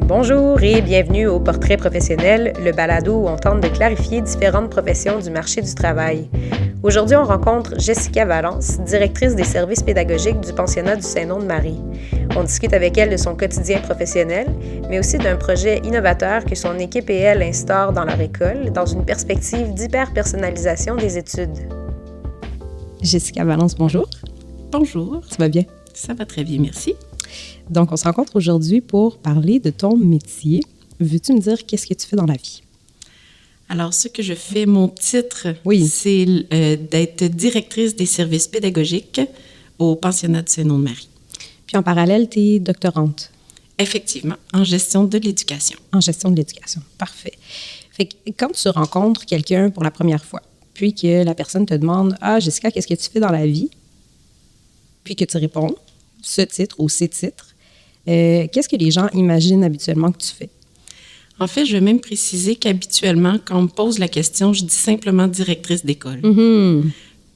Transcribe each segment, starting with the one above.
Bonjour et bienvenue au Portrait professionnel, le balado où on tente de clarifier différentes professions du marché du travail. Aujourd'hui, on rencontre Jessica Valence, directrice des services pédagogiques du pensionnat du Saint-Nom-de-Marie. On discute avec elle de son quotidien professionnel, mais aussi d'un projet innovateur que son équipe et elle instaurent dans leur école, dans une perspective d'hyper-personnalisation des études. Jessica Valence, bonjour. Bonjour. Ça va bien? Ça va très bien, merci. Donc, on se rencontre aujourd'hui pour parler de ton métier. Veux-tu me dire qu'est-ce que tu fais dans la vie? Alors, ce que je fais, mon titre, Oui. c'est d'être directrice des services pédagogiques au pensionnat du Saint-Nom-de-Marie. Puis en parallèle, tu es doctorante. Effectivement, en gestion de l'éducation. En gestion de l'éducation. Parfait. Fait que quand tu rencontres quelqu'un pour la première fois, puis que la personne te demande « Ah, Jessica, qu'est-ce que tu fais dans la vie? » Puis que tu réponds ce titre ou ces titres, qu'est-ce que les gens imaginent habituellement que tu fais? En fait, je vais même préciser qu'habituellement, quand on me pose la question, je dis simplement directrice d'école. Mm-hmm.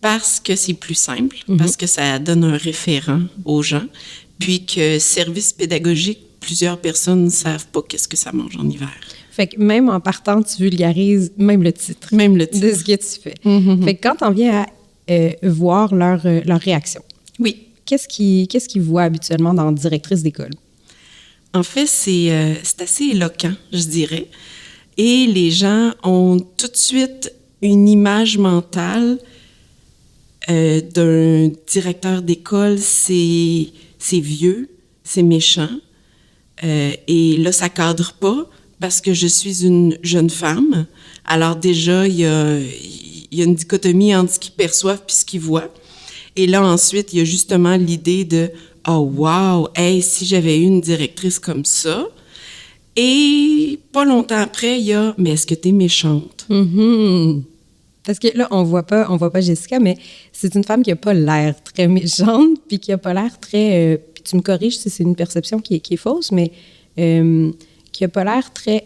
Parce que c'est plus simple, parce que ça donne un référent aux gens, puis que service pédagogique, plusieurs personnes ne savent pas qu'est-ce que ça mange en hiver. Fait que même en partant, tu vulgarises même le titre. Même le titre. De ce que tu fais. Fait que quand on vient à voir leur réaction, Oui. qu'est-ce qu'ils voient habituellement dans directrice d'école? En fait, c'est assez éloquent, je dirais. Et les gens ont tout de suite une image mentale d'un directeur d'école. C'est vieux, c'est méchant. Et là, ça cadre pas parce que je suis une jeune femme. Alors déjà, il y a une dichotomie entre ce qu'ils perçoivent puis ce qu'ils voient. Et là, ensuite, il y a justement l'idée de « Oh, wow! Hey, si j'avais eu une directrice comme ça! » Et pas longtemps après, il y a « Mais est-ce que t'es méchante? » Mm-hmm. Parce que là, on voit pas Jessica, mais c'est une femme qui a pas l'air très méchante, puis qui a pas l'air très... puis tu me corriges si c'est une perception qui est fausse, mais qui a pas l'air très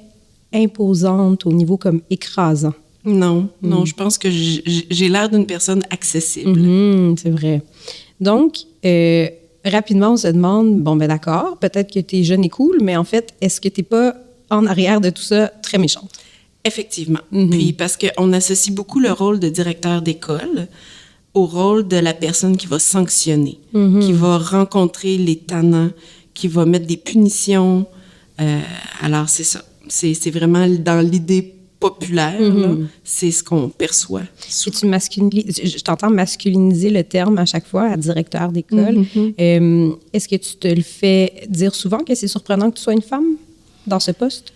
imposante au niveau comme écrasant. Non, je pense que j'ai l'air d'une personne accessible. C'est vrai. Donc, rapidement, on se demande, bon, ben d'accord, peut-être que tu es jeune et cool, mais en fait, est-ce que tu n'es pas en arrière de tout ça très méchante? Effectivement. Puis parce qu'on associe beaucoup le rôle de directeur d'école au rôle de la personne qui va sanctionner, qui va rencontrer les tannants, qui va mettre des punitions. Alors, c'est ça. C'est vraiment dans l'idée populaire, là, c'est ce qu'on perçoit. Et je t'entends masculiniser le terme à chaque fois à directeur d'école. Est-ce que tu te le fais dire souvent que c'est surprenant que tu sois une femme dans ce poste?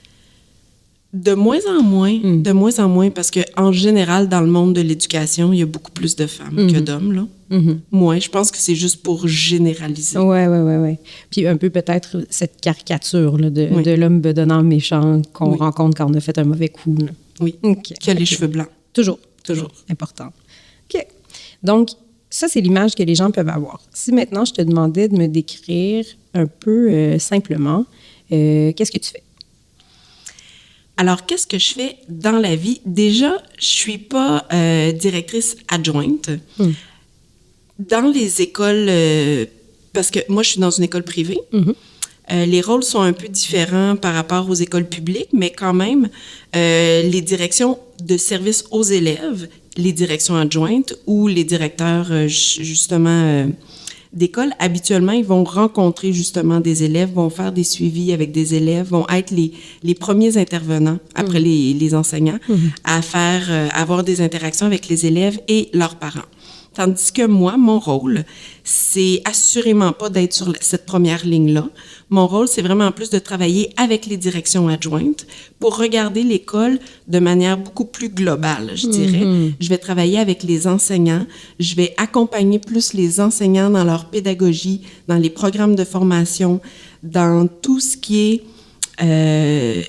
De moins en moins, parce qu'en général, dans le monde de l'éducation, il y a beaucoup plus de femmes que d'hommes, là. Moi, je pense que c'est juste pour généraliser. Ouais. Puis un peu peut-être cette caricature là, de l'homme bedonnant méchant qu'on rencontre quand on a fait un mauvais coup. Là. Oui, qui a les cheveux blancs. Toujours. Important. OK. Donc, ça, c'est l'image que les gens peuvent avoir. Si maintenant, je te demandais de me décrire un peu simplement, qu'est-ce que tu fais? Alors, qu'est-ce que je fais dans la vie? Déjà, je suis pas directrice adjointe. Dans les écoles, parce que moi, je suis dans une école privée, les rôles sont un peu différents par rapport aux écoles publiques, mais quand même, les directions de service aux élèves, les directions adjointes ou les directeurs, justement, d'école, habituellement, ils vont rencontrer justement des élèves, vont faire des suivis avec des élèves, vont être les premiers intervenants après les enseignants à avoir des interactions avec les élèves et leurs parents. Tandis que moi, mon rôle, c'est assurément pas d'être sur cette première ligne-là. Mon rôle, c'est vraiment en plus de travailler avec les directions adjointes pour regarder l'école de manière beaucoup plus globale, je dirais. Je vais travailler avec les enseignants, je vais accompagner plus les enseignants dans leur pédagogie, dans les programmes de formation, dans tout ce qui est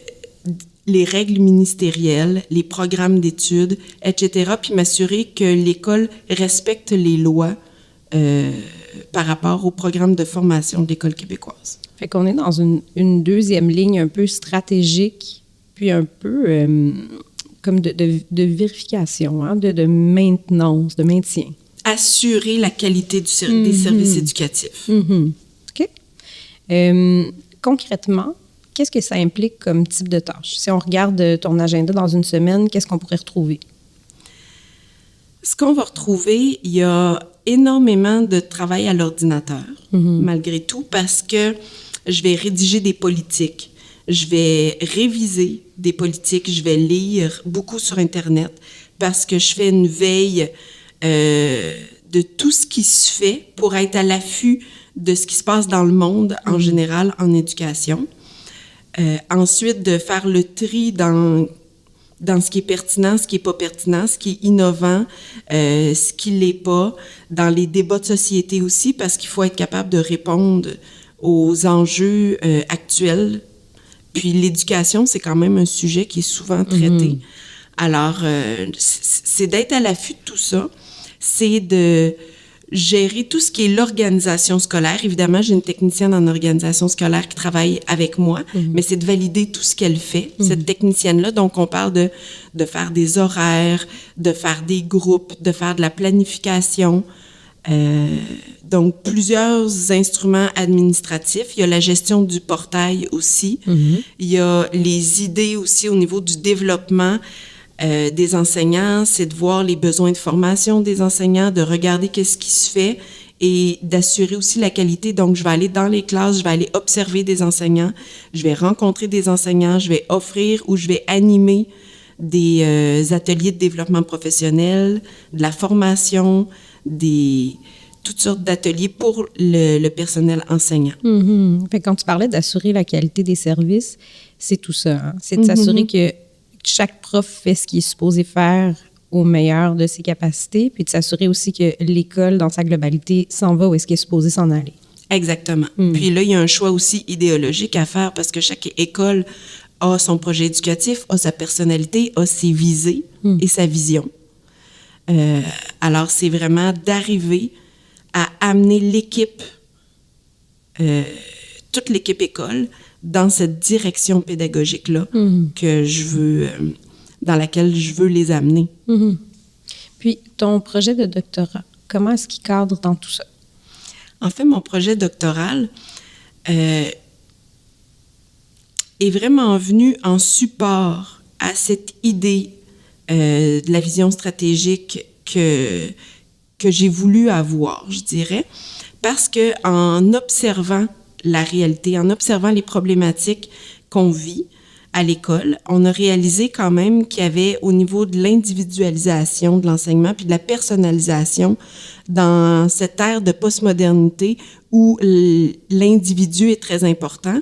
les règles ministérielles, les programmes d'études, etc., puis m'assurer que l'école respecte les lois par rapport au programme de formation de l'École québécoise. Fait qu'on est dans une deuxième ligne un peu stratégique, puis un peu comme de vérification, hein, de maintenance, de maintien. Assurer la qualité des services éducatifs. OK. Concrètement, qu'est-ce que ça implique comme type de tâche? Si on regarde ton agenda dans une semaine, qu'est-ce qu'on pourrait retrouver? Ce qu'on va retrouver, il y a énormément de travail à l'ordinateur, malgré tout, parce que je vais rédiger des politiques, je vais réviser des politiques, je vais lire beaucoup sur Internet, parce que je fais une veille de tout ce qui se fait pour être à l'affût de ce qui se passe dans le monde en général en éducation. Ensuite, de faire le tri dans ce qui est pertinent, ce qui n'est pas pertinent, ce qui est innovant, ce qui ne l'est pas, dans les débats de société aussi, parce qu'il faut être capable de répondre aux enjeux actuels. Puis l'éducation, c'est quand même un sujet qui est souvent traité. Alors, c'est d'être à l'affût de tout ça, c'est de gérer tout ce qui est l'organisation scolaire. Évidemment, j'ai une technicienne en organisation scolaire qui travaille avec moi, mais c'est de valider tout ce qu'elle fait, cette technicienne-là. Donc, on parle de faire des horaires, de faire des groupes, de faire de la planification. Donc, plusieurs instruments administratifs. Il y a la gestion du portail aussi. Il y a les idées aussi au niveau du développement des enseignants, c'est de voir les besoins de formation des enseignants, de regarder qu'est-ce qui se fait et d'assurer aussi la qualité. Donc, je vais aller dans les classes, je vais aller observer des enseignants, je vais rencontrer des enseignants, je vais offrir ou je vais animer des ateliers de développement professionnel, de la formation, toutes sortes d'ateliers pour le personnel enseignant. Fait que quand tu parlais d'assurer la qualité des services, c'est tout ça. Hein? C'est de s'assurer que chaque prof fait ce qu'il est supposé faire au meilleur de ses capacités, puis de s'assurer aussi que l'école, dans sa globalité, s'en va où est-ce qu'elle est supposée s'en aller. Exactement. Puis là, il y a un choix aussi idéologique à faire parce que chaque école a son projet éducatif, a sa personnalité, a ses visées et sa vision. Alors, c'est vraiment d'arriver à amener l'équipe, toute l'équipe école, dans cette direction pédagogique-là que je veux, dans laquelle je veux les amener. Puis, ton projet de doctorat, comment est-ce qu'il cadre dans tout ça? En fait, mon projet doctoral est vraiment venu en support à cette idée de la vision stratégique que j'ai voulu avoir, je dirais, parce que en observant la réalité, en observant les problématiques qu'on vit à l'école, on a réalisé quand même qu'il y avait au niveau de l'individualisation de l'enseignement puis de la personnalisation dans cette ère de postmodernité où l'individu est très important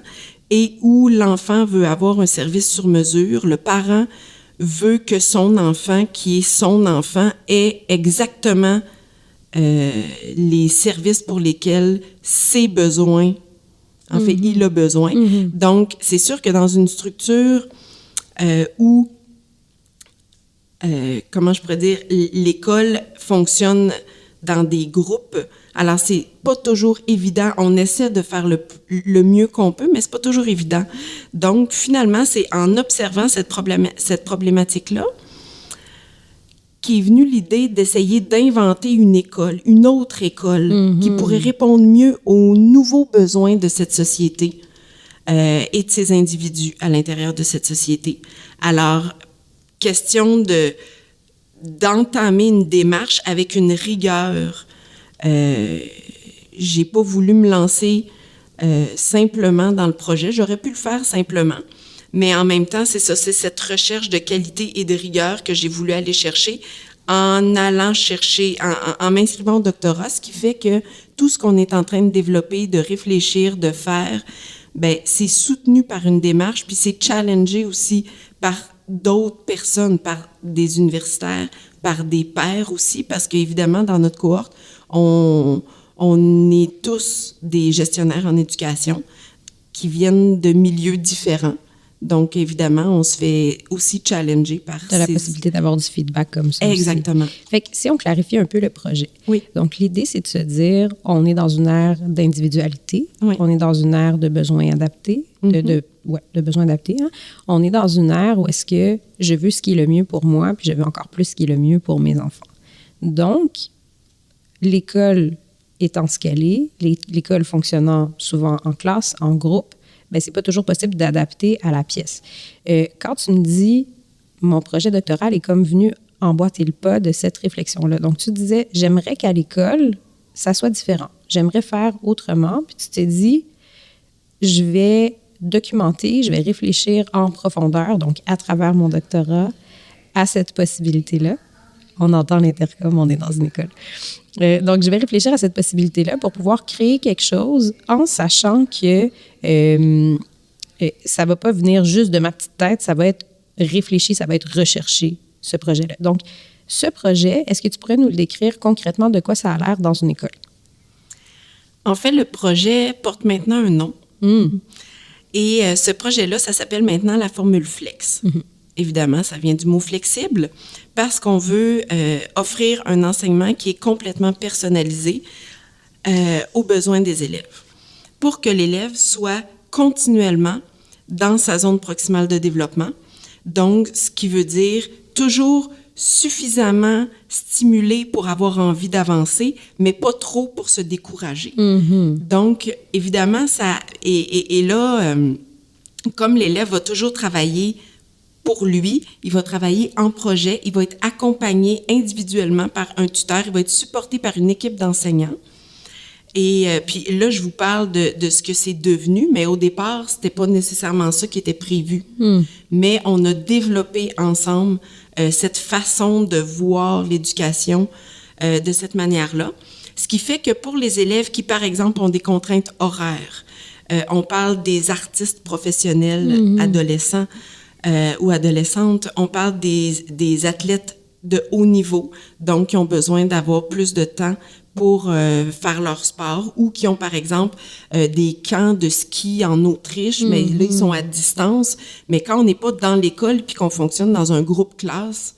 et où l'enfant veut avoir un service sur mesure, le parent veut que son enfant, qui est son enfant, ait exactement les services pour lesquels ses besoins. En fait, il a besoin. Donc, c'est sûr que dans une structure où, comment je pourrais dire, l'école fonctionne dans des groupes, alors c'est pas toujours évident. On essaie de faire le mieux qu'on peut, mais c'est pas toujours évident. Donc, finalement, c'est en observant cette problématique-là qui est venue l'idée d'essayer d'inventer une autre école qui pourrait répondre mieux aux nouveaux besoins de cette société et de ces individus à l'intérieur de cette société. Alors, question d'entamer une démarche avec une rigueur. J'ai pas voulu me lancer simplement dans le projet. J'aurais pu le faire simplement. Mais en même temps, c'est ça, c'est cette recherche de qualité et de rigueur que j'ai voulu aller chercher en allant chercher, en m'inscrivant au doctorat, ce qui fait que tout ce qu'on est en train de développer, de réfléchir, de faire, ben c'est soutenu par une démarche, puis c'est challengé aussi par d'autres personnes, par des universitaires, par des pairs aussi, parce qu'évidemment, dans notre cohorte, on est tous des gestionnaires en éducation qui viennent de milieux différents. Donc, évidemment, on se fait aussi challenger par la possibilité d'avoir du feedback comme ça. Exactement. Aussi. Fait que si on clarifie un peu le projet. Oui. Donc, l'idée, c'est de se dire, on est dans une ère d'individualité, on est dans une ère de besoins adaptés, de besoins adaptés. Hein? On est dans une ère où est-ce que je veux ce qui est le mieux pour moi, puis je veux encore plus ce qui est le mieux pour mes enfants. Donc, l'école étant ce qu'elle est, l'école fonctionnant souvent en classe, en groupe, bien, c'est pas toujours possible d'adapter à la pièce. Quand tu me dis, mon projet doctoral est comme venu emboîter le pas de cette réflexion-là. Donc, tu disais, j'aimerais qu'à l'école, ça soit différent. J'aimerais faire autrement. Puis tu t'es dit, je vais documenter, je vais réfléchir en profondeur, donc à travers mon doctorat, à cette possibilité-là. On entend l'intercom, on est dans une école. Donc, je vais réfléchir à cette possibilité-là pour pouvoir créer quelque chose en sachant que ça ne va pas venir juste de ma petite tête, ça va être réfléchi, ça va être recherché, ce projet-là. Donc, ce projet, est-ce que tu pourrais nous le décrire concrètement de quoi ça a l'air dans une école? En fait, le projet porte maintenant un nom. Et ce projet-là, ça s'appelle maintenant la formule Flex. Évidemment, ça vient du mot flexible parce qu'on veut offrir un enseignement qui est complètement personnalisé aux besoins des élèves pour que l'élève soit continuellement dans sa zone proximale de développement. Donc, ce qui veut dire toujours suffisamment stimulé pour avoir envie d'avancer, mais pas trop pour se décourager. Donc, évidemment, ça... Et là, comme l'élève va toujours travailler pour lui, il va travailler en projet, il va être accompagné individuellement par un tuteur, il va être supporté par une équipe d'enseignants. Et puis là, je vous parle de ce que c'est devenu, mais au départ, c'était pas nécessairement ça qui était prévu. Mais on a développé ensemble cette façon de voir l'éducation de cette manière-là. Ce qui fait que pour les élèves qui, par exemple, ont des contraintes horaires, on parle des artistes professionnels adolescents ou adolescentes, on parle des athlètes de haut niveau, donc qui ont besoin d'avoir plus de temps pour faire leur sport ou qui ont, par exemple, des camps de ski en Autriche, mais là, ils sont à distance. Mais quand on n'est pas dans l'école puis qu'on fonctionne dans un groupe classe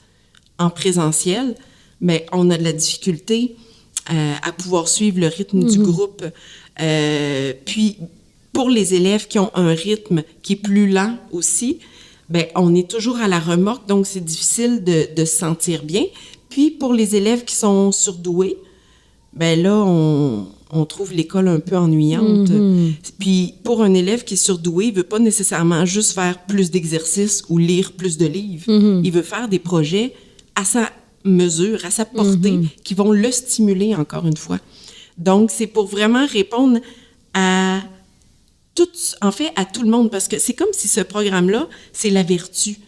en présentiel, mais on a de la difficulté à pouvoir suivre le rythme du groupe. Puis, pour les élèves qui ont un rythme qui est plus lent aussi, bien, on est toujours à la remorque, donc c'est difficile de se sentir bien. Puis, pour les élèves qui sont surdoués, bien là, on trouve l'école un peu ennuyante. Puis, pour un élève qui est surdoué, il ne veut pas nécessairement juste faire plus d'exercices ou lire plus de livres. Il veut faire des projets à sa mesure, à sa portée, qui vont le stimuler encore une fois. Donc, c'est pour vraiment répondre à tout le monde, parce que c'est comme si ce programme-là, c'est la vertu.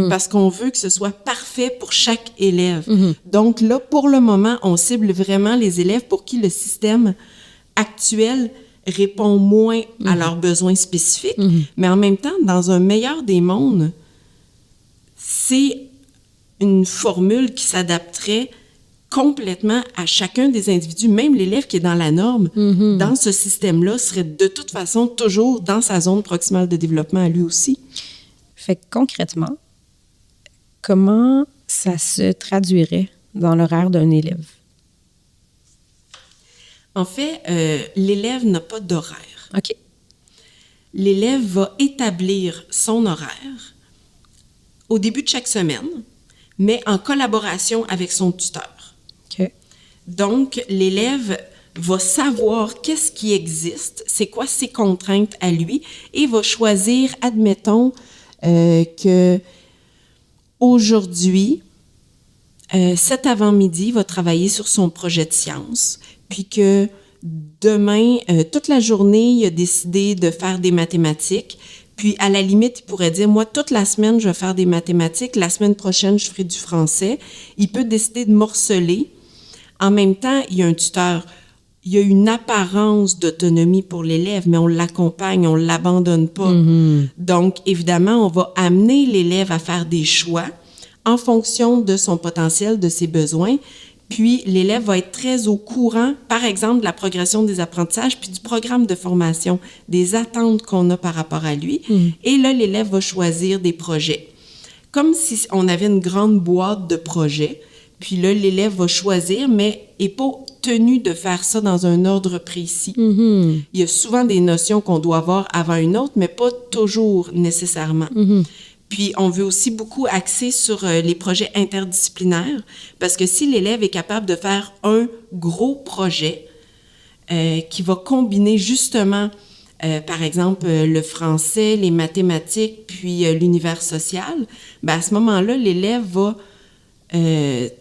Parce qu'on veut que ce soit parfait pour chaque élève. Donc là, pour le moment, on cible vraiment les élèves pour qui le système actuel répond moins à leurs besoins spécifiques. Mais en même temps, dans un meilleur des mondes, c'est une formule qui s'adapterait complètement à chacun des individus, même l'élève qui est dans la norme, dans ce système-là, serait de toute façon toujours dans sa zone proximale de développement à lui aussi. Fait que concrètement, comment ça se traduirait dans l'horaire d'un élève? En fait, l'élève n'a pas d'horaire. OK. L'élève va établir son horaire au début de chaque semaine, mais en collaboration avec son tuteur. OK. Donc, l'élève va savoir qu'est-ce qui existe, c'est quoi ses contraintes à lui, et va choisir, admettons, que aujourd'hui, cet avant-midi, il va travailler sur son projet de sciences, puis que demain, toute la journée, il a décidé de faire des mathématiques, puis à la limite, il pourrait dire, moi, toute la semaine, je vais faire des mathématiques, la semaine prochaine, je ferai du français. Il peut décider de morceler. En même temps, il y a un tuteur. Il y a une apparence d'autonomie pour l'élève, mais on l'accompagne, on ne l'abandonne pas. Donc, évidemment, on va amener l'élève à faire des choix en fonction de son potentiel, de ses besoins. Puis, l'élève va être très au courant, par exemple, de la progression des apprentissages, puis du programme de formation, des attentes qu'on a par rapport à lui. Et là, l'élève va choisir des projets. Comme si on avait une grande boîte de projets. Puis là, l'élève va choisir, mais n'est pas tenu de faire ça dans un ordre précis. Il y a souvent des notions qu'on doit avoir avant une autre, mais pas toujours nécessairement. Puis, on veut aussi beaucoup axer sur les projets interdisciplinaires, parce que si l'élève est capable de faire un gros projet qui va combiner justement par exemple, le français, les mathématiques, puis l'univers social, ben à ce moment-là, l'élève va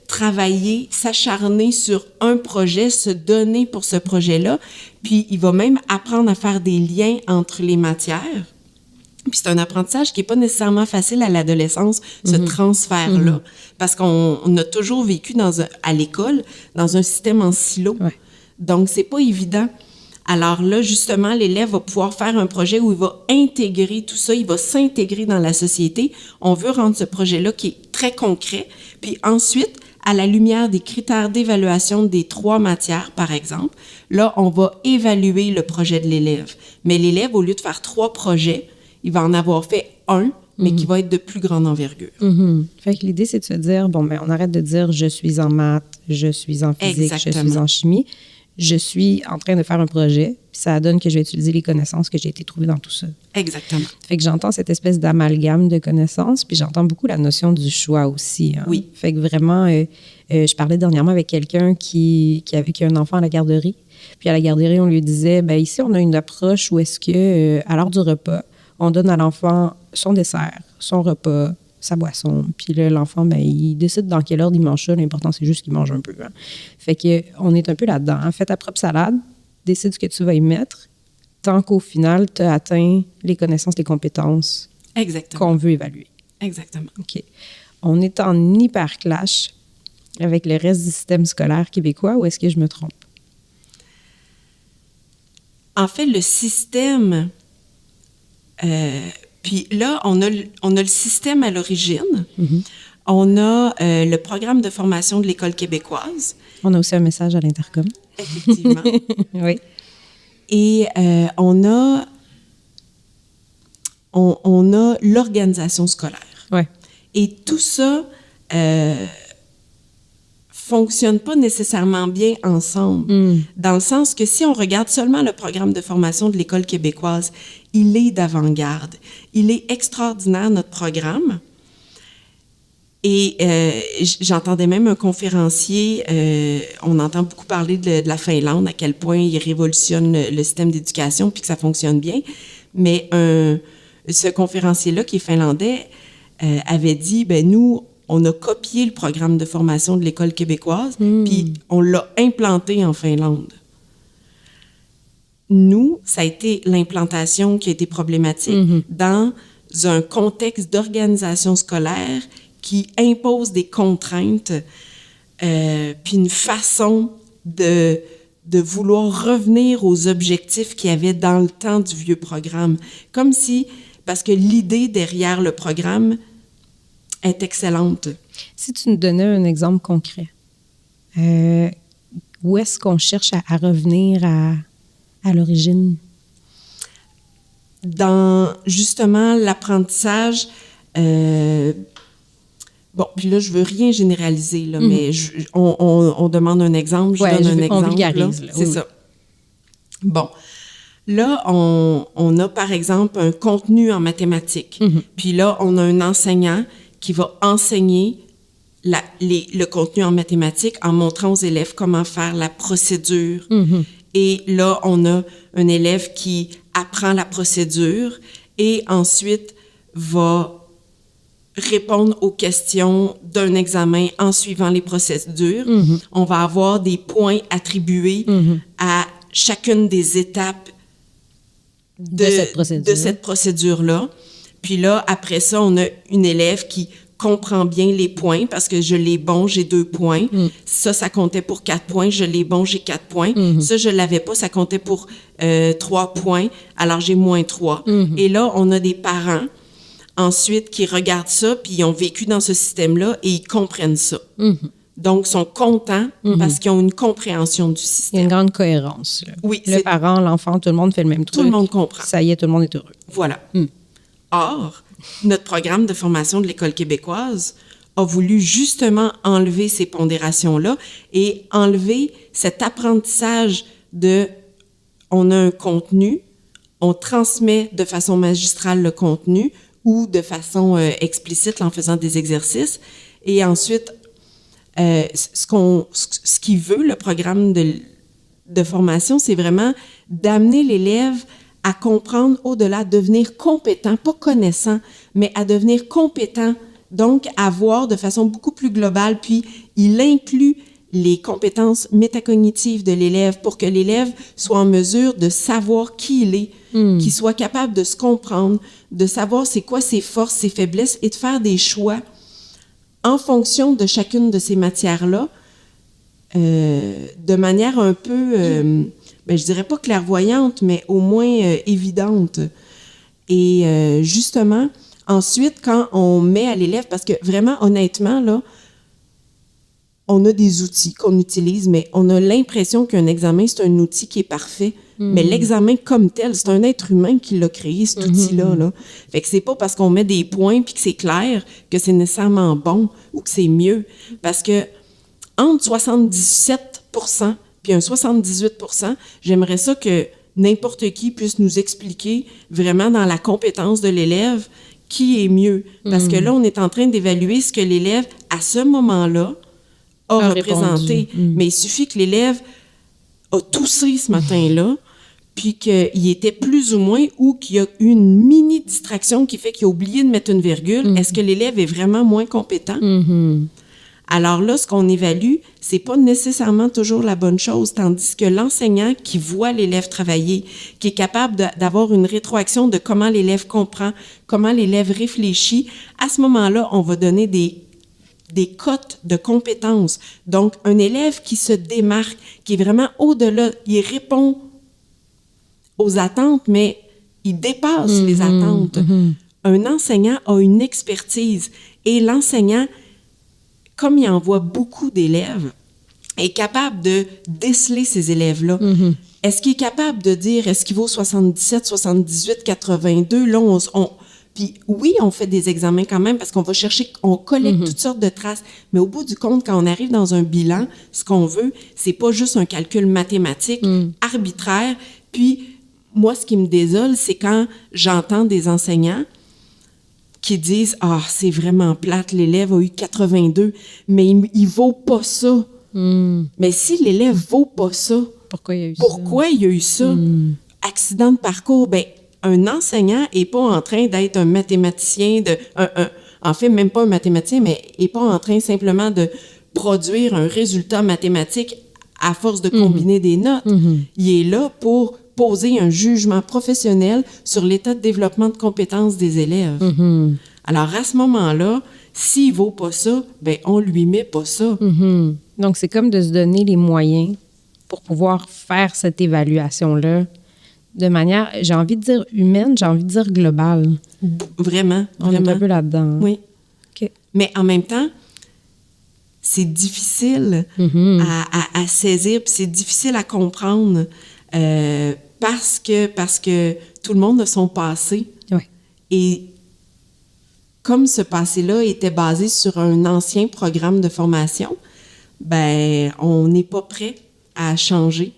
travailler, s'acharner sur un projet, se donner pour ce projet-là, puis il va même apprendre à faire des liens entre les matières. Puis c'est un apprentissage qui n'est pas nécessairement facile à l'adolescence, ce transfert-là, parce qu'on a toujours vécu à l'école dans un système en silo. Ouais. Donc, c'est pas évident. Alors là, justement, l'élève va pouvoir faire un projet où il va intégrer tout ça, il va s'intégrer dans la société. On veut rendre ce projet-là qui est très concret. Puis ensuite, à la lumière des critères d'évaluation des 3 matières, par exemple, là, on va évaluer le projet de l'élève. Mais l'élève, au lieu de faire 3 projets, il va en avoir fait un, mais qui va être de plus grande envergure. Fait que l'idée, c'est de se dire, bon, ben, on arrête de dire « je suis en maths, je suis en physique, Exactement. je suis en chimie ». Je suis en train de faire un projet, puis ça donne que je vais utiliser les connaissances que j'ai été trouvées dans tout ça. Exactement. Fait que j'entends cette espèce d'amalgame de connaissances, puis j'entends beaucoup la notion du choix aussi. Hein. Oui. Fait que vraiment, je parlais dernièrement avec quelqu'un qui a un enfant à la garderie. Puis à la garderie, on lui disait, ben ici, on a une approche où est-ce que, à l'heure du repas, on donne à l'enfant son dessert, son repas, sa boisson. Puis là, l'enfant, ben, il décide dans quel ordre il mange ça. L'important, c'est juste qu'il mange un peu. Hein. Fait qu'on est un peu là-dedans. Hein. Fais ta propre salade, décide ce que tu vas y mettre, tant qu'au final, tu as atteint les connaissances, les compétences Exactement. qu'on veut évaluer. Exactement. OK. On est en hyper-clash avec le reste du système scolaire québécois, ou est-ce que je me trompe? En fait, le système... puis là, on a le système à l'origine. On a le programme de formation de l'École québécoise. On a aussi un message à l'intercom. Effectivement. Oui. Et on a l'organisation scolaire. Oui. Et tout ça fonctionne pas nécessairement bien ensemble. Dans le sens que si on regarde seulement le programme de formation de l'École québécoise, il est d'avant-garde. Il est extraordinaire, notre programme. Et j'entendais même un conférencier, on entend beaucoup parler de la Finlande, à quel point il révolutionne le système d'éducation puis que ça fonctionne bien. Mais ce conférencier-là, qui est finlandais, avait dit, ben nous, on a copié le programme de formation de l'École québécoise, puis on l'a implanté en Finlande. Nous, ça a été l'implantation qui a été problématique dans un contexte d'organisation scolaire qui impose des contraintes, puis une façon de vouloir revenir aux objectifs qu'il y avait dans le temps du vieux programme. Comme si, parce que l'idée derrière le programme est excellente. Si tu nous donnais un exemple concret, où est-ce qu'on cherche à revenir à l'origine? Dans, justement, l'apprentissage... bon, puis là, je veux rien généraliser, là, mais on demande un exemple, je donne un exemple. On vulgarise. C'est ça. Bon. Là, on a, par exemple, un contenu en mathématiques. Puis là, on a un enseignant qui va enseigner le contenu en mathématiques en montrant aux élèves comment faire la procédure. Et là, on a un élève qui apprend la procédure et ensuite va répondre aux questions d'un examen en suivant les procédures. On va avoir des points attribués à chacune des étapes de cette procédure-là. Puis là, après ça, on a une élève qui comprend bien les points parce que je l'ai bon, j'ai 2 points. Ça comptait pour 4 points. Je l'ai bon, j'ai 4 points. Ça, je l'avais pas, ça comptait pour 3 points. Alors, j'ai moins 3. Et là, on a des parents ensuite qui regardent ça, puis ils ont vécu dans ce système-là et ils comprennent ça. Donc, ils sont contents parce qu'ils ont une compréhension du système. Il y a une grande cohérence. Là. Oui. Le parent, l'enfant, tout le monde fait le même truc. Tout le monde comprend. Ça y est, tout le monde est heureux. Voilà. Or, notre programme de formation de l'École québécoise a voulu justement enlever ces pondérations-là et enlever cet apprentissage on a un contenu, on transmet de façon magistrale le contenu ou de façon explicite en faisant des exercices. Et ensuite, ce qu'il veut, le programme de formation, c'est vraiment d'amener l'élève à comprendre au-delà, devenir compétent, pas connaissant, mais à devenir compétent, donc à voir de façon beaucoup plus globale, puis il inclut les compétences métacognitives de l'élève pour que l'élève soit en mesure de savoir qui il est, qu'il soit capable de se comprendre, de savoir c'est quoi ses forces, ses faiblesses et de faire des choix en fonction de chacune de ces matières-là, de manière un peu, je dirais pas clairvoyante, mais au moins évidente. Et justement, ensuite, quand on met à l'élève, parce que vraiment, honnêtement, là, on a des outils qu'on utilise, mais on a l'impression qu'un examen, c'est un outil qui est parfait. Mais l'examen comme tel, c'est un être humain qui l'a créé, cet outil-là. Là. Fait que c'est pas parce qu'on met des points puis que c'est clair que c'est nécessairement bon ou que c'est mieux. Parce que entre 77% puis un 78%, j'aimerais ça que n'importe qui puisse nous expliquer vraiment dans la compétence de l'élève qui est mieux. Parce que là, on est en train d'évaluer ce que l'élève, à ce moment-là, a représenté. Mais il suffit que l'élève a toussé ce matin-là, puis qu'il était plus ou moins, ou qu'il y a une mini-distraction qui fait qu'il a oublié de mettre une virgule. Est-ce que l'élève est vraiment moins compétent? Alors là, ce qu'on évalue, c'est pas nécessairement toujours la bonne chose, tandis que l'enseignant qui voit l'élève travailler, qui est capable d'avoir une rétroaction de comment l'élève comprend, comment l'élève réfléchit, à ce moment-là, on va donner des cotes de compétences. Donc, un élève qui se démarque, qui est vraiment au-delà, il répond aux attentes, mais il dépasse les attentes. Un enseignant a une expertise et l'enseignant, comme il envoie beaucoup d'élèves, est capable de déceler ces élèves-là. Est-ce qu'il est capable de dire, est-ce qu'il vaut 77, 78, 82? Là, puis oui, on fait des examens quand même parce qu'on va chercher, on collecte toutes sortes de traces. Mais au bout du compte, quand on arrive dans un bilan, ce qu'on veut, c'est pas juste un calcul mathématique arbitraire. Puis moi, ce qui me désole, c'est quand j'entends des enseignants qui disent « Ah, c'est vraiment plate, l'élève a eu 82, mais il vaut pas ça. Mais si l'élève vaut pas ça, pourquoi il y a eu ça? Accident de parcours, ben un enseignant n'est pas en train d'être un mathématicien, en fait, même pas un mathématicien, mais n'est pas en train simplement de produire un résultat mathématique à force de combiner des notes. Il est là pour poser un jugement professionnel sur l'état de développement de compétences des élèves. Alors, à ce moment-là, s'il ne vaut pas ça, ben on ne lui met pas ça. Donc, c'est comme de se donner les moyens pour pouvoir faire cette évaluation-là de manière, j'ai envie de dire humaine, j'ai envie de dire globale. Vraiment. On est un peu là-dedans. Oui. Okay. Mais en même temps, c'est difficile à saisir, puis c'est difficile à comprendre parce que tout le monde a son passé. Oui. Et comme ce passé-là était basé sur un ancien programme de formation, ben on n'est pas prêt à changer.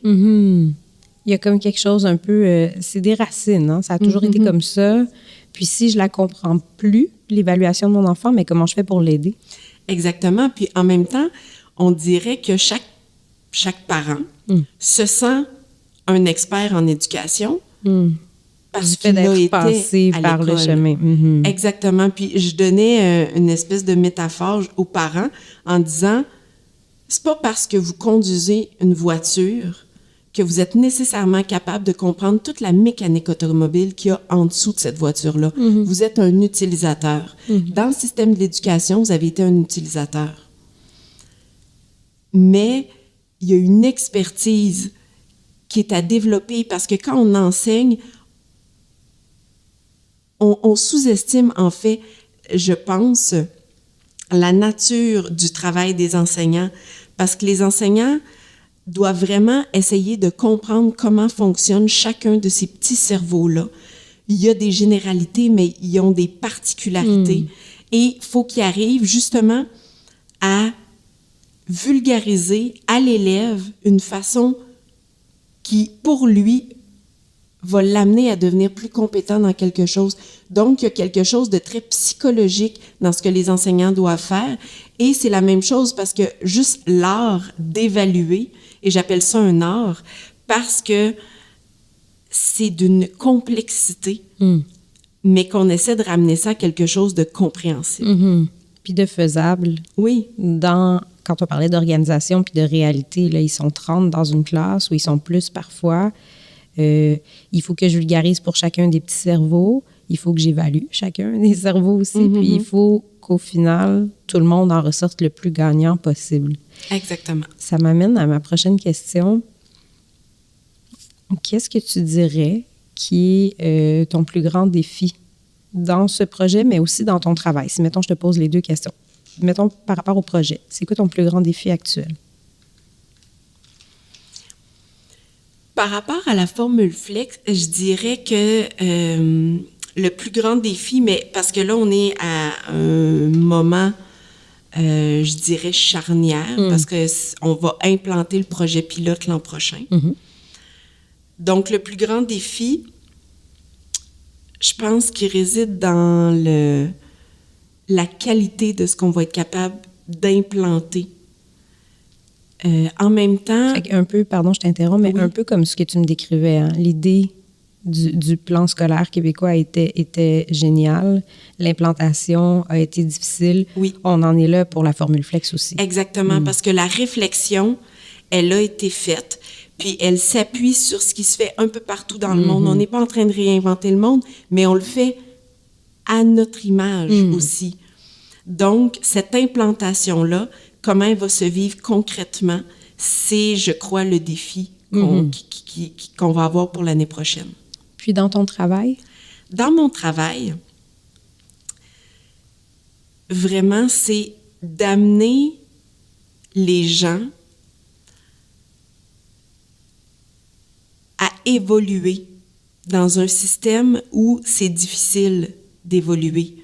Il y a comme quelque chose un peu... c'est des racines, hein? Ça a toujours été comme ça. Puis si je la comprends plus, l'évaluation de mon enfant, mais comment je fais pour l'aider? Exactement. Puis en même temps, on dirait que chaque parent se sent un expert en éducation parce qu'il a été passé à par le l'école. chemin. Exactement. Puis je donnais une espèce de métaphore aux parents en disant, c'est pas parce que vous conduisez une voiture que vous êtes nécessairement capable de comprendre toute la mécanique automobile qu'il y a en dessous de cette voiture-là. Vous êtes un utilisateur. Dans le système de l'éducation, vous avez été un utilisateur. Mais il y a une expertise qui est à développer parce que quand on enseigne, on sous-estime en fait, je pense, la nature du travail des enseignants parce que les enseignants doivent vraiment essayer de comprendre comment fonctionne chacun de ces petits cerveaux-là. Il y a des généralités, mais ils ont des particularités. Et il faut qu'ils arrivent justement à vulgariser à l'élève une façon qui, pour lui, va l'amener à devenir plus compétent dans quelque chose. Donc, il y a quelque chose de très psychologique dans ce que les enseignants doivent faire. Et c'est la même chose parce que juste l'art d'évaluer, et j'appelle ça un art, parce que c'est d'une complexité, mais qu'on essaie de ramener ça à quelque chose de compréhensible. Puis de faisable. Oui. Quand on parlait d'organisation puis de réalité, là, ils sont 30 dans une classe ou ils sont plus parfois. Il faut que je vulgarise pour chacun des petits cerveaux. Il faut que j'évalue chacun des cerveaux aussi. Puis il faut qu'au final, tout le monde en ressorte le plus gagnant possible. Exactement. Ça m'amène à ma prochaine question. Qu'est-ce que tu dirais qui est ton plus grand défi dans ce projet, mais aussi dans ton travail? Si, mettons, je te pose les deux questions. Mettons, par rapport au projet, c'est quoi ton plus grand défi actuel? Par rapport à la formule flex, je dirais que le plus grand défi, mais parce que là, on est à un moment, je dirais, charnière, parce qu'on va implanter le projet pilote l'an prochain. Donc, le plus grand défi, je pense qu'il réside dans la qualité de ce qu'on va être capable d'implanter. En même temps... Un peu, pardon, je t'interromps, mais oui. un peu comme ce que tu me décrivais. Hein? L'idée du plan scolaire québécois était géniale. L'implantation a été difficile. Oui. On en est là pour la formule flex aussi. Exactement, parce que la réflexion, elle a été faite. Puis elle s'appuie sur ce qui se fait un peu partout dans le monde. On n'est pas en train de réinventer le monde, mais on le fait à notre image aussi. Donc, cette implantation-là, comment elle va se vivre concrètement, c'est, je crois, le défi qu'on va avoir pour l'année prochaine. Puis dans ton travail? Dans mon travail, vraiment, c'est d'amener les gens à évoluer dans un système où c'est difficile d'évoluer.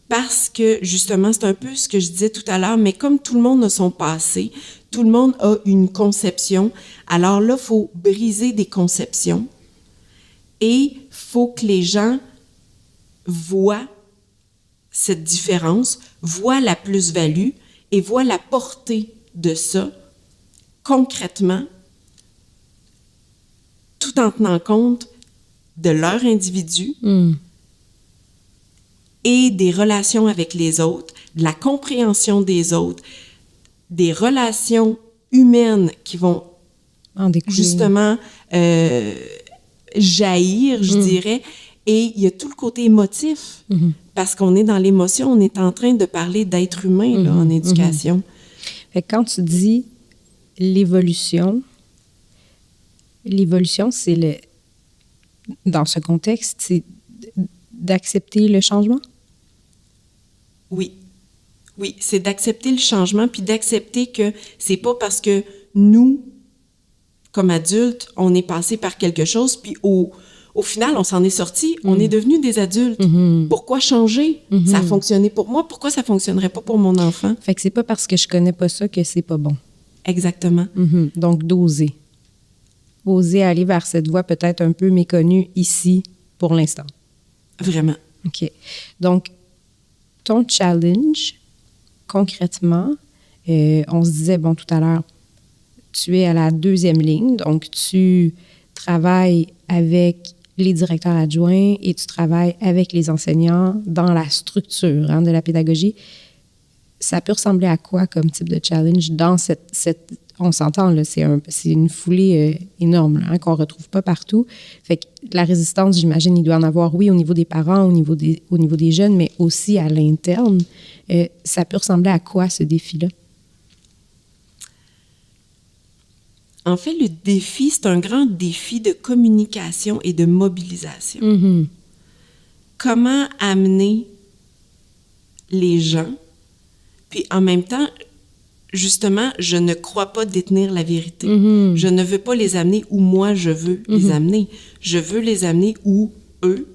Parce que, justement, c'est un peu ce que je disais tout à l'heure, mais comme tout le monde a son passé, tout le monde a une conception, alors là, il faut briser des conceptions et il faut que les gens voient cette différence, voient la plus-value et voient la portée de ça concrètement, tout en tenant compte de leur individu et des relations avec les autres, de la compréhension des autres, des relations humaines qui vont justement jaillir, je dirais. Et il y a tout le côté émotif, parce qu'on est dans l'émotion, on est en train de parler d'être humain là, en éducation. Fait que quand tu dis l'évolution, c'est dans ce contexte, c'est d'accepter le changement? Oui. Oui, c'est d'accepter le changement, puis d'accepter que c'est pas parce que nous, comme adultes, on est passé par quelque chose, puis au final, on s'en est sorti, on est devenus des adultes. Pourquoi changer? Ça a fonctionné pour moi, pourquoi ça fonctionnerait pas pour mon enfant? Fait que c'est pas parce que je connais pas ça que c'est pas bon. Exactement. Donc, d'oser. Oser aller vers cette voie peut-être un peu méconnue ici, pour l'instant. Vraiment. OK. Donc, ton challenge, concrètement, on se disait, bon, tout à l'heure, tu es à la 2e ligne, donc tu travailles avec les directeurs adjoints et tu travailles avec les enseignants dans la structure de la pédagogie. Ça peut ressembler à quoi comme type de challenge dans cette on s'entend, là, c'est une foulée énorme là, qu'on ne retrouve pas partout. Fait que la résistance, j'imagine, il doit en avoir, oui, au niveau des parents, au niveau des jeunes, mais aussi à l'interne. Ça peut ressembler à quoi, ce défi-là? En fait, le défi, c'est un grand défi de communication et de mobilisation. Comment amener les gens, puis en même temps, justement, je ne crois pas détenir la vérité. Je ne veux pas les amener où moi je veux les amener. Je veux les amener où eux,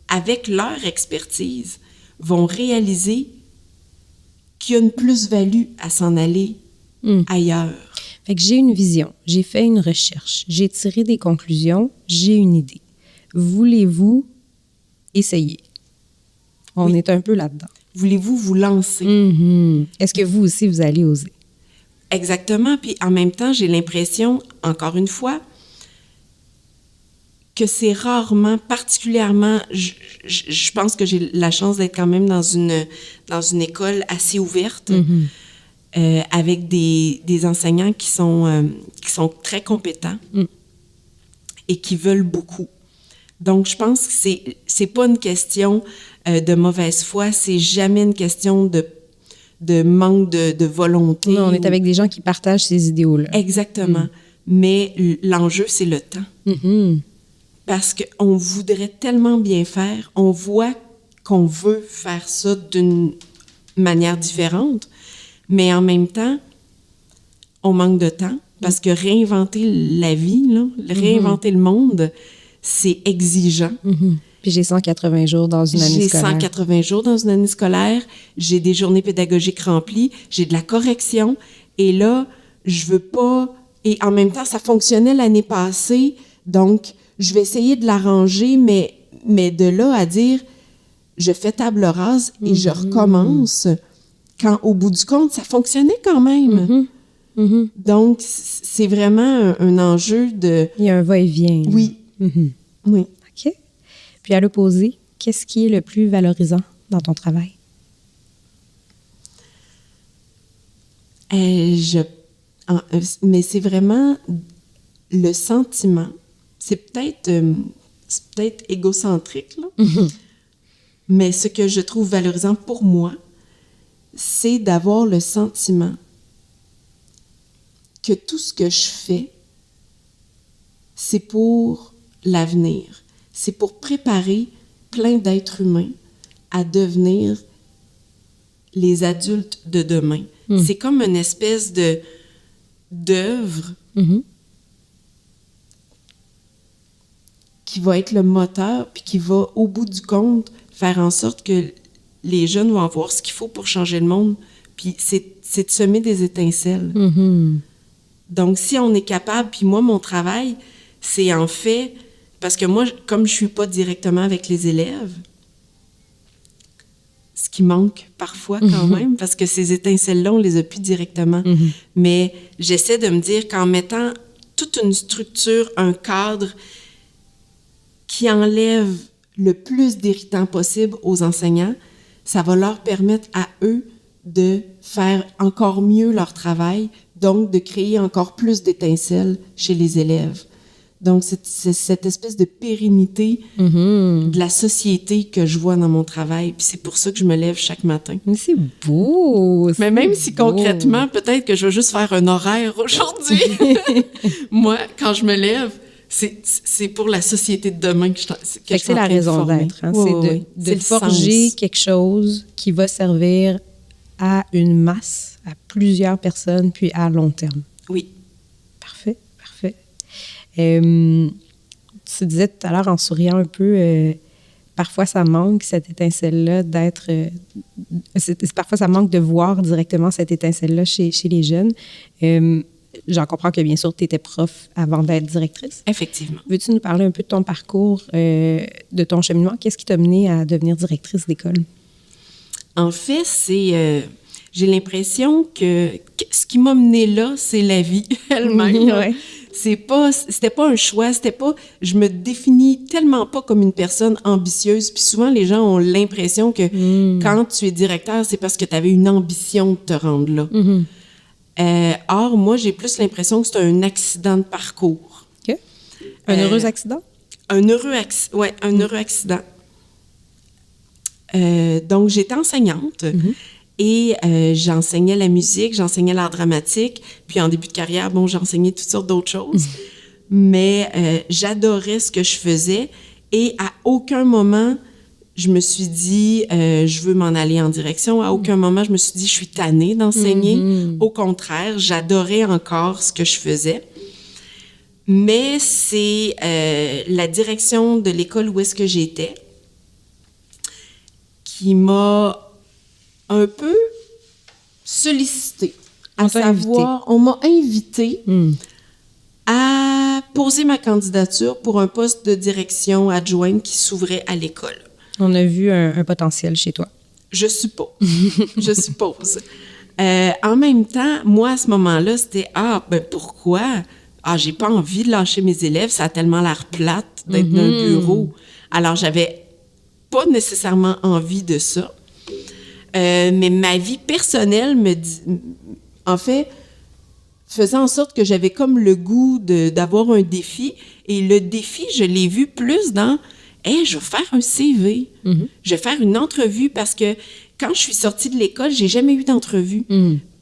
avec leur expertise, vont réaliser qu'il y a une plus-value à s'en aller ailleurs. Fait que j'ai une vision, j'ai fait une recherche, j'ai tiré des conclusions, j'ai une idée. Voulez-vous essayer? On est un peu là-dedans. Voulez-vous vous lancer? Est-ce que vous aussi, vous allez oser? Exactement. Puis en même temps, j'ai l'impression, encore une fois, que c'est rarement, particulièrement, je pense que j'ai la chance d'être quand même dans une école assez ouverte, avec des enseignants qui sont très compétents et qui veulent beaucoup. Donc, je pense que c'est pas une question de mauvaise foi, c'est jamais une question de manque de volonté. Non, on est avec des gens qui partagent ces idéaux-là. Exactement. Mais l'enjeu, c'est le temps. Parce qu'on voudrait tellement bien faire, on voit qu'on veut faire ça d'une manière différente, mais en même temps, on manque de temps parce que réinventer la vie, là, réinventer le monde, c'est exigeant. Puis j'ai 180 jours dans une année scolaire. J'ai 180 jours dans une année scolaire, j'ai des journées pédagogiques remplies, j'ai de la correction, et là, je veux pas... Et en même temps, ça fonctionnait l'année passée, donc je vais essayer de l'arranger, mais de là à dire, je fais table rase et je recommence, quand au bout du compte, ça fonctionnait quand même. Donc, c'est vraiment un enjeu de... Il y a un va-et-vient. Oui. Oui. OK. Puis à l'opposé, qu'est-ce qui est le plus valorisant dans ton travail? Mais c'est vraiment le sentiment. C'est peut-être égocentrique, là. Mais ce que je trouve valorisant pour moi, c'est d'avoir le sentiment que tout ce que je fais, c'est pour l'avenir. C'est pour préparer plein d'êtres humains à devenir les adultes de demain. C'est comme une espèce d'œuvre qui va être le moteur, puis qui va, au bout du compte, faire en sorte que les jeunes vont avoir ce qu'il faut pour changer le monde. Puis c'est de semer des étincelles. Donc, si on est capable, puis moi, mon travail, c'est en fait... Parce que moi, comme je suis pas directement avec les élèves, ce qui manque parfois quand même, parce que ces étincelles-là, on les a plus directement. Mais j'essaie de me dire qu'en mettant toute une structure, un cadre qui enlève le plus d'irritants possible aux enseignants, ça va leur permettre à eux de faire encore mieux leur travail, donc de créer encore plus d'étincelles chez les élèves. Donc, c'est cette espèce de pérennité de la société que je vois dans mon travail. Puis c'est pour ça que je me lève chaque matin. Mais c'est beau! Mais même si concrètement, peut-être que je vais juste faire un horaire aujourd'hui. Moi, quand je me lève, c'est pour la société de demain que je c'est la raison d'être. Hein? Oui, c'est de forger quelque chose qui va servir à une masse, à plusieurs personnes, puis à long terme. Oui. Parfait. Tu disais tout à l'heure en souriant un peu, parfois ça manque cette étincelle-là d'être... parfois ça manque de voir directement cette étincelle-là chez les jeunes. J'en comprends que bien sûr tu étais prof avant d'être directrice. Effectivement. Veux-tu nous parler un peu de ton parcours, de ton cheminement? Qu'est-ce qui t'a mené à devenir directrice d'école? En fait, j'ai l'impression que ce qui m'a mené là, c'est la vie elle-même. Ouais. C'était pas un choix, je me définis tellement pas comme une personne ambitieuse. Puis souvent, les gens ont l'impression que quand tu es directeur, c'est parce que tu avais une ambition de te rendre là. Or, moi, j'ai plus l'impression que c'est un accident de parcours. OK. Un heureux accident? Un heureux accident. Donc, j'étais enseignante. Et j'enseignais la musique, j'enseignais l'art dramatique. Puis en début de carrière, j'enseignais toutes sortes d'autres choses. Mais j'adorais ce que je faisais. Et à aucun moment, je me suis dit, je veux m'en aller en direction. À aucun moment, je me suis dit, je suis tannée d'enseigner. Au contraire, j'adorais encore ce que je faisais. Mais c'est la direction de l'école où est-ce que j'étais qui m'a un peu sollicité. On m'a invité à poser ma candidature pour un poste de direction adjointe qui s'ouvrait à l'école. On a vu un potentiel chez toi. Je suppose. Je suppose. En même temps, moi, à ce moment-là, c'était « Ah, ben pourquoi? j'ai pas envie de lâcher mes élèves, ça a tellement l'air plate d'être dans un bureau. Alors, j'avais pas nécessairement envie de ça. Mais ma vie personnelle faisait en sorte que j'avais comme le goût d'avoir un défi. Et le défi, je l'ai vu plus dans « Hey, je vais faire un CV. Je vais faire une entrevue. » Parce que quand je suis sortie de l'école, j'ai jamais eu d'entrevue.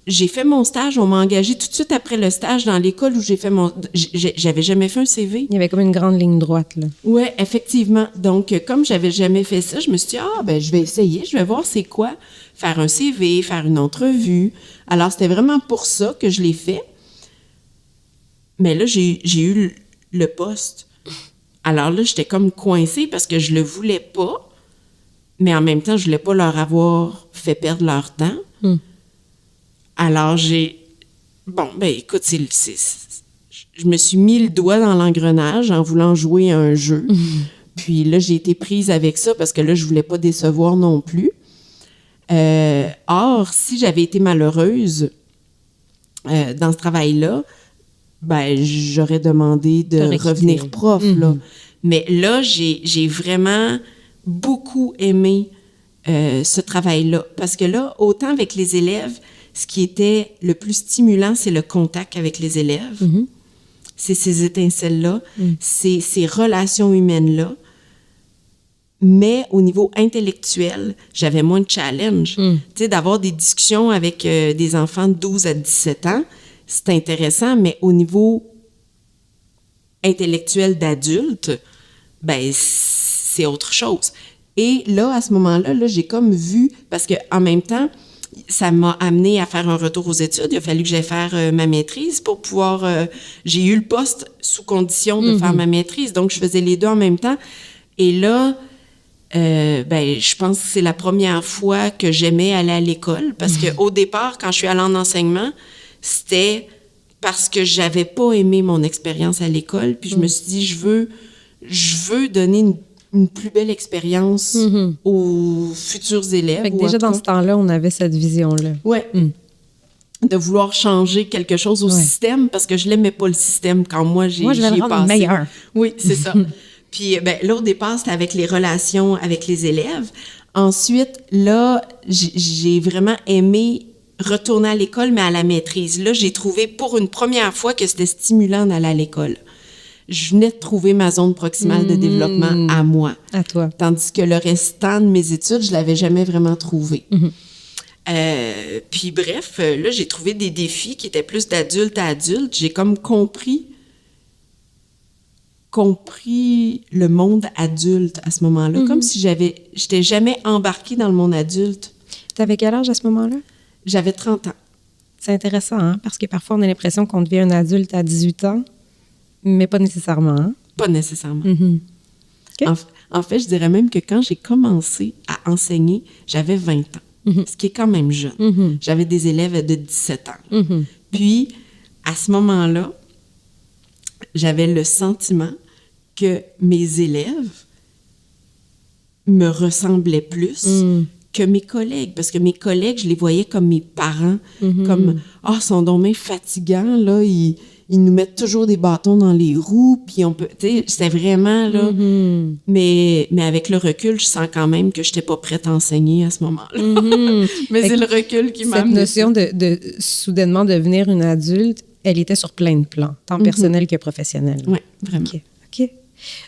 J'ai fait mon stage, on m'a engagée tout de suite après le stage dans l'école où j'ai fait j'avais jamais fait un CV. Il y avait comme une grande ligne droite, là. Oui, effectivement. Donc, comme j'avais jamais fait ça, je me suis dit, je vais essayer, je vais voir c'est quoi faire un CV, faire une entrevue. Alors, c'était vraiment pour ça que je l'ai fait. Mais là, j'ai eu le poste. Alors là, j'étais comme coincée parce que je le voulais pas, mais en même temps, je voulais pas leur avoir fait perdre leur temps. Alors, écoute, je me suis mis le doigt dans l'engrenage en voulant jouer à un jeu. Puis là, j'ai été prise avec ça parce que là, je voulais pas décevoir non plus. Or, si j'avais été malheureuse dans ce travail-là, j'aurais demandé de revenir prof, là. Mais là, j'ai vraiment beaucoup aimé ce travail-là. Parce que là, autant avec les élèves, ce qui était le plus stimulant, c'est le contact avec les élèves. C'est ces étincelles-là, c'est ces relations humaines-là. Mais au niveau intellectuel, j'avais moins de challenge. Tu sais, d'avoir des discussions avec des enfants de 12 à 17 ans, c'est intéressant, mais au niveau intellectuel d'adulte, c'est autre chose. Et là, à ce moment-là, j'ai comme vu, parce qu'en même temps, ça m'a amené à faire un retour aux études. Il a fallu que j'aille faire ma maîtrise pour pouvoir... j'ai eu le poste sous condition de faire ma maîtrise, donc je faisais les deux en même temps. Et là, je pense que c'est la première fois que j'aimais aller à l'école, parce qu'au départ, quand je suis allée en enseignement, c'était parce que j'avais pas aimé mon expérience à l'école, puis je me suis dit, je veux donner une plus belle expérience aux futurs élèves. Fait que déjà, dans ce temps-là, on avait cette vision-là. Oui. De vouloir changer quelque chose au système, parce que je l'aimais pas, le système, quand moi, j'y ai passé. Moi, je vais le rendre meilleur. Oui, c'est ça. Puis, là, au départ, c'était avec les relations avec les élèves. Ensuite, là, j'ai vraiment aimé retourner à l'école, mais à la maîtrise. Là, j'ai trouvé pour une première fois que c'était stimulant d'aller à l'école. Je venais de trouver ma zone proximale de développement à moi. À toi. Tandis que le restant de mes études, je l'avais jamais vraiment trouvé. Puis bref, là, j'ai trouvé des défis qui étaient plus d'adulte à adulte. J'ai comme compris le monde adulte à ce moment-là, comme si j'étais jamais embarquée dans le monde adulte. T'avais quel âge à ce moment-là? J'avais 30 ans. C'est intéressant, hein? Parce que parfois, on a l'impression qu'on devient un adulte à 18 ans, mais pas nécessairement. Hein? Pas nécessairement. Okay. En fait, je dirais même que quand j'ai commencé à enseigner, j'avais 20 ans, ce qui est quand même jeune. J'avais des élèves de 17 ans. Puis, à ce moment-là, j'avais le sentiment que mes élèves me ressemblaient plus que mes collègues. Parce que mes collègues, je les voyais comme mes parents, comme « ils sont donc bien fatigants, là, ils nous mettent toujours des bâtons dans les roues, puis on peut... » Tu sais, c'était vraiment, là... Mais avec le recul, je sens quand même que je n'étais pas prête à enseigner à ce moment-là. Mais c'est le recul qui m'a amené. Cette notion de soudainement devenir une adulte, elle était sur plein de plans, tant personnel que professionnel. Oui, vraiment. OK.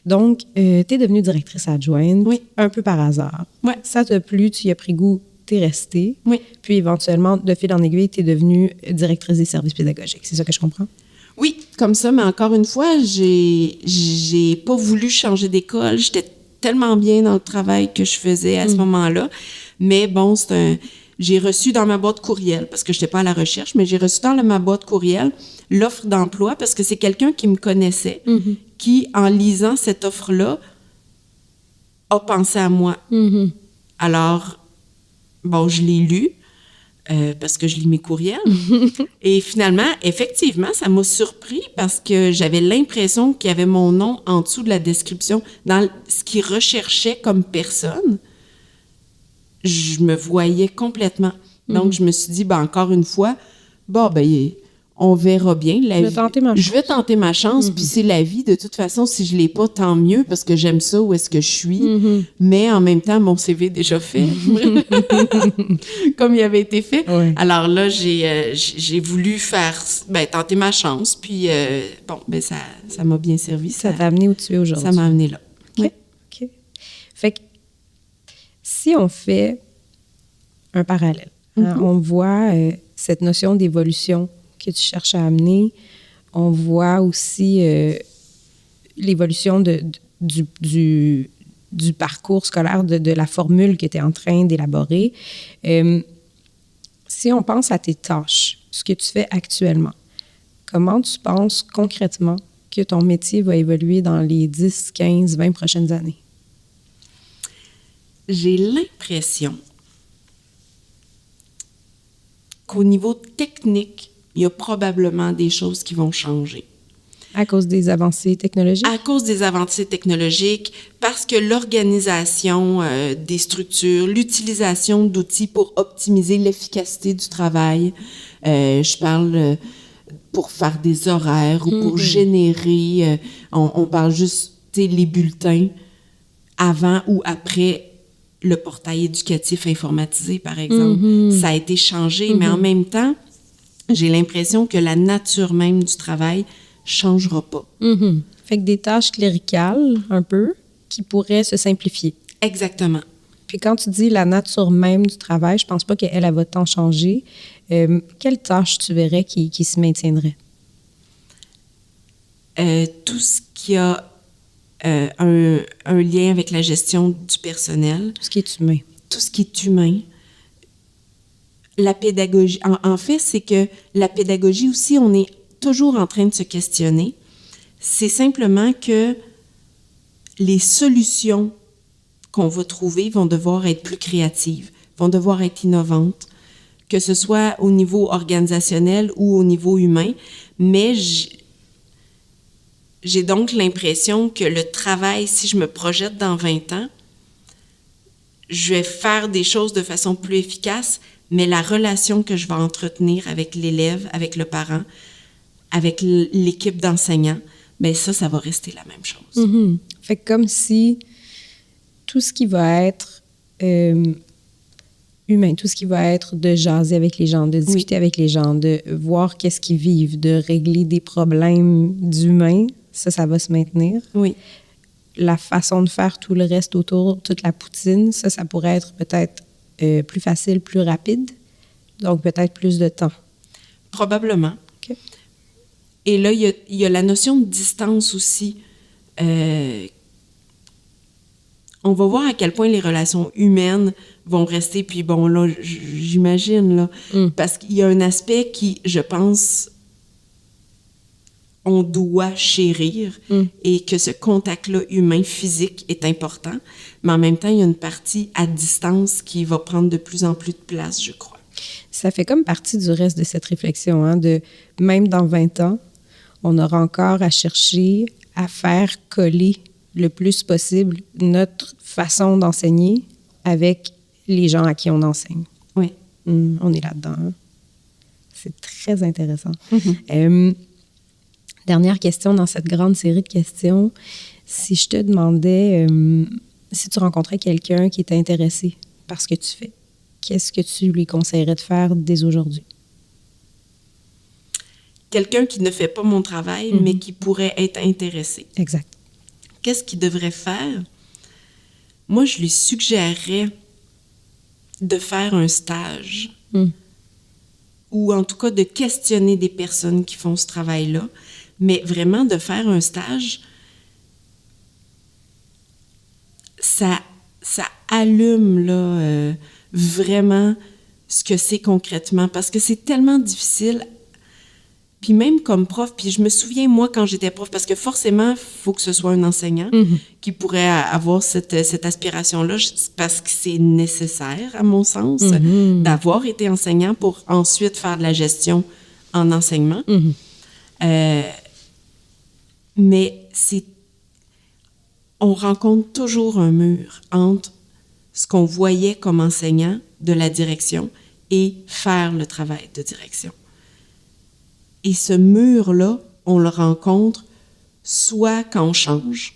Donc, tu es devenue directrice adjointe, un peu par hasard. Oui. Ça t'a plu, tu y as pris goût, t'es restée. Oui. Puis éventuellement, de fil en aiguille, tu es devenue directrice des services pédagogiques. C'est ça que je comprends? Oui, comme ça, mais encore une fois, j'ai pas voulu changer d'école. J'étais tellement bien dans le travail que je faisais à ce moment-là. Mais bon, j'ai reçu dans ma boîte courriel, parce que je n'étais pas à la recherche, mais j'ai reçu dans ma boîte courriel l'offre d'emploi, parce que c'est quelqu'un qui me connaissait, qui, en lisant cette offre-là, a pensé à moi. Alors, bon, je l'ai lu, parce que je lis mes courriels. Et finalement, effectivement, ça m'a surpris, parce que j'avais l'impression qu'il y avait mon nom en dessous de la description, dans ce qu'il recherchait comme personne. Je me voyais complètement. Donc, je me suis dit, encore une fois, on verra bien. Je vais tenter ma chance. Je vais tenter ma chance, puis c'est la vie. De toute façon, si je l'ai pas, tant mieux, parce que j'aime ça où est-ce que je suis. Mais en même temps, mon CV est déjà fait, comme il avait été fait. Ouais. Alors là, j'ai voulu tenter ma chance, puis ça m'a bien servi. Ça t'a amené où tu es aujourd'hui. Ça m'a amené là. OK. OK. Fait que si on fait un parallèle, hein, on voit cette notion d'évolution que tu cherches à amener. On voit aussi l'évolution du parcours scolaire, de la formule que tu es en train d'élaborer. Si on pense à tes tâches, ce que tu fais actuellement, comment tu penses concrètement que ton métier va évoluer dans les 10, 15, 20 prochaines années? J'ai l'impression qu'au niveau technique, il y a probablement des choses qui vont changer. À cause des avancées technologiques? À cause des avancées technologiques, parce que l'organisation des structures, l'utilisation d'outils pour optimiser l'efficacité du travail, je parle pour faire des horaires ou pour générer, on parle juste, les bulletins avant ou après le portail éducatif informatisé, par exemple. Ça a été changé, mais en même temps, j'ai l'impression que la nature même du travail changera pas. Fait que des tâches cléricales, un peu, qui pourraient se simplifier. Exactement. Puis quand tu dis la nature même du travail, je pense pas qu'elle va tant changer. Quelles tâches tu verrais qui se maintiendraient? Tout ce qui a un lien avec la gestion du personnel. Tout ce qui est humain. Tout ce qui est humain. La pédagogie. En fait, c'est que la pédagogie aussi, on est toujours en train de se questionner. C'est simplement que les solutions qu'on va trouver vont devoir être plus créatives, vont devoir être innovantes, que ce soit au niveau organisationnel ou au niveau humain. Mais j'ai donc l'impression que le travail, si je me projette dans 20 ans, je vais faire des choses de façon plus efficace, mais la relation que je vais entretenir avec l'élève, avec le parent, avec l'équipe d'enseignants, bien ça va rester la même chose. Fait que comme si tout ce qui va être humain, tout ce qui va être de jaser avec les gens, de discuter avec les gens, de voir qu'est-ce qu'ils vivent, de régler des problèmes d'humains, ça va se maintenir. Oui. La façon de faire tout le reste autour, toute la poutine, ça pourrait être peut-être plus facile, plus rapide, donc peut-être plus de temps. Probablement. OK. Et là, il y a la notion de distance aussi. On va voir à quel point les relations humaines vont rester. Puis bon, là, j'imagine, là, parce qu'il y a un aspect qui, je pense, on doit chérir et que ce contact-là humain, physique, est important. Mais en même temps, il y a une partie à distance qui va prendre de plus en plus de place, je crois. Ça fait comme partie du reste de cette réflexion, hein, de même dans 20 ans, on aura encore à chercher à faire coller le plus possible notre façon d'enseigner avec les gens à qui on enseigne. Oui. On est là-dedans. Hein? C'est très intéressant. Dernière question dans cette grande série de questions. Si je te demandais, si tu rencontrais quelqu'un qui était intéressé par ce que tu fais, qu'est-ce que tu lui conseillerais de faire dès aujourd'hui? Quelqu'un qui ne fait pas mon travail, mais qui pourrait être intéressé. Exact. Qu'est-ce qu'il devrait faire? Moi, je lui suggérerais de faire un stage. Ou en tout cas de questionner des personnes qui font ce travail-là. Mais vraiment, de faire un stage, ça allume là, vraiment ce que c'est concrètement. Parce que c'est tellement difficile. Puis même comme prof, puis je me souviens, moi, quand j'étais prof, parce que forcément, il faut que ce soit un enseignant qui pourrait avoir cette aspiration-là, parce que c'est nécessaire, à mon sens, d'avoir été enseignant pour ensuite faire de la gestion en enseignement. Mais on rencontre toujours un mur entre ce qu'on voyait comme enseignant de la direction et faire le travail de direction. Et ce mur-là, on le rencontre soit quand on change,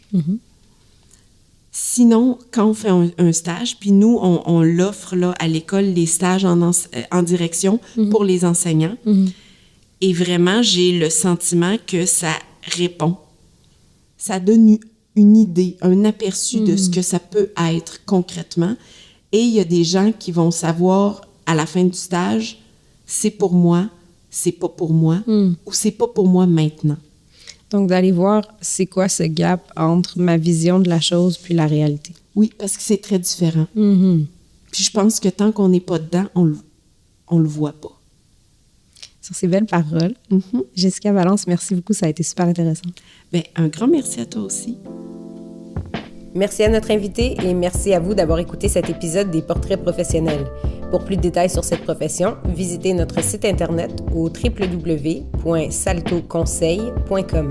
sinon quand on fait un stage, puis nous, on l'offre là, à l'école, les stages en direction pour les enseignants. Et vraiment, j'ai le sentiment que ça répond. Ça donne une idée, un aperçu de ce que ça peut être concrètement. Et il y a des gens qui vont savoir à la fin du stage, c'est pour moi, c'est pas pour moi, ou c'est pas pour moi maintenant. Donc, d'aller voir c'est quoi ce gap entre ma vision de la chose puis la réalité. Oui, parce que c'est très différent. Puis je pense que tant qu'on n'est pas dedans, on le voit pas. Sur ces belles paroles, Jessica Valence, merci beaucoup, ça a été super intéressant. Bien, un grand merci à toi aussi. Merci à notre invité et merci à vous d'avoir écouté cet épisode des Portraits professionnels. Pour plus de détails sur cette profession, visitez notre site internet au www.saltoconseil.com.